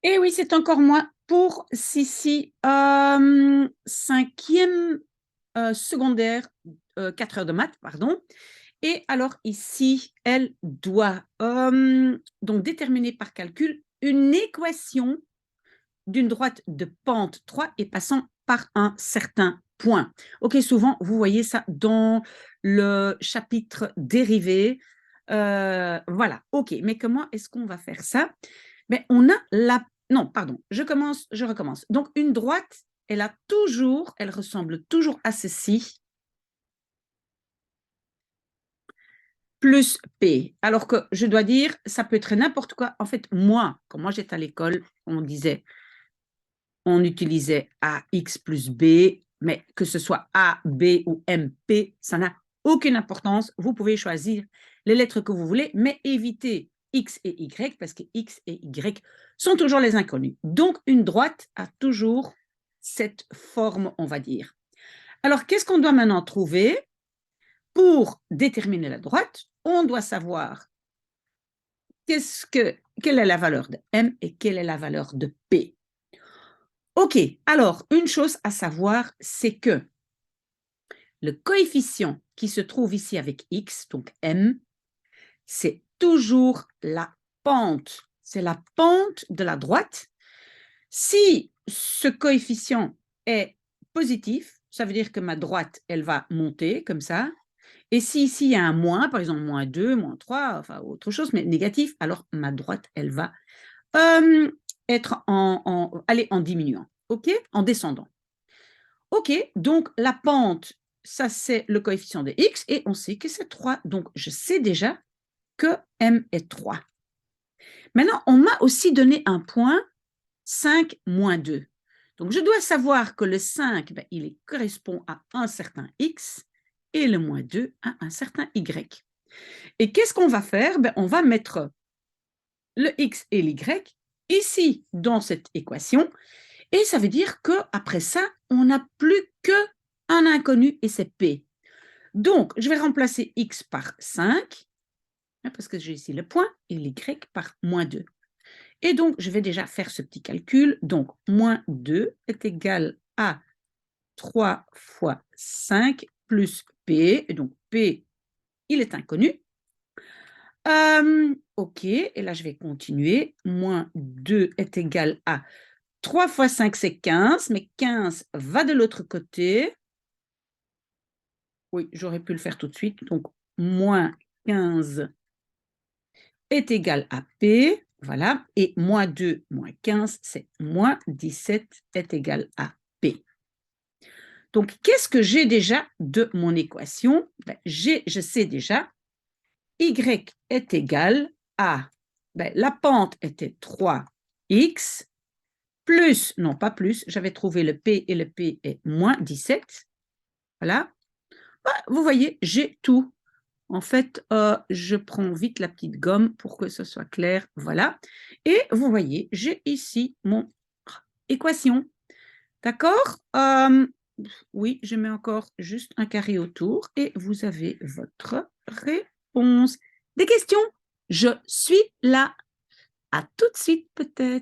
Et oui, c'est encore moi pour Sissi, cinquième secondaire, 4 heures de maths, pardon. Et alors ici, elle doit donc déterminer par calcul une équation d'une droite de pente 3 et passant par un certain point. Ok, souvent, vous voyez ça dans le chapitre dérivé. Voilà, ok, mais comment est-ce qu'on va faire ça? Mais on a la... Non, pardon, je recommence. Donc, une droite, elle ressemble toujours à ceci, plus P. Alors que je dois dire, ça peut être n'importe quoi. En fait, moi, quand moi j'étais à l'école, on utilisait AX plus B, mais que ce soit A, B ou MP, ça n'a aucune importance. Vous pouvez choisir les lettres que vous voulez, mais évitez X et Y parce que X et Y sont toujours les inconnus. Donc, une droite a toujours cette forme, on va dire. Alors, qu'est-ce qu'on doit maintenant trouver? Pour déterminer la droite, on doit savoir quelle est la valeur de M et quelle est la valeur de P. Ok, alors une chose à savoir, c'est que le coefficient qui se trouve ici avec x, donc m, c'est toujours la pente. C'est la pente de la droite. Si ce coefficient est positif, ça veut dire que ma droite, elle va monter comme ça. Et si ici il y a un moins, par exemple moins 2, moins 3, enfin autre chose, mais négatif, alors ma droite, elle va être aller en diminuant, ok, en descendant. Ok, donc la pente, ça c'est le coefficient de x et on sait que c'est 3. Donc je sais déjà que m est 3. Maintenant, on m'a aussi donné un point 5 moins 2. Donc je dois savoir que le 5, ben, il correspond à un certain x et le moins 2 à un certain y. Et qu'est-ce qu'on va faire? Ben, on va mettre le x et l'y ici dans cette équation. Et ça veut dire qu'après ça, on n'a plus qu'un inconnu et c'est P. Donc, je vais remplacer x par 5, parce que j'ai ici le point, et l'y par moins 2. Et donc, je vais déjà faire ce petit calcul. Donc, moins 2 est égal à 3 fois 5 plus P. Et donc, P, il est inconnu. Ok, et là, je vais continuer. Moins 2 est égal à 3 fois 5, c'est 15, mais 15 va de l'autre côté. Oui, j'aurais pu le faire tout de suite. Donc, moins 15 est égal à P. Voilà. Et moins 2, moins 15, c'est moins 17 est égal à P. Donc, qu'est-ce que j'ai déjà de mon équation? Ben, je sais déjà, Y est égal à, ben, la pente était 3x, plus, non pas plus, j'avais trouvé le P et le P est moins 17. Voilà. Ben, vous voyez, j'ai tout. En fait, je prends vite la petite gomme pour que ce soit clair. Voilà. Et vous voyez, j'ai ici mon équation. D'accord? Oui, je mets encore juste un carré autour et vous avez votre réponse. Des questions? Je suis là. À tout de suite peut-être.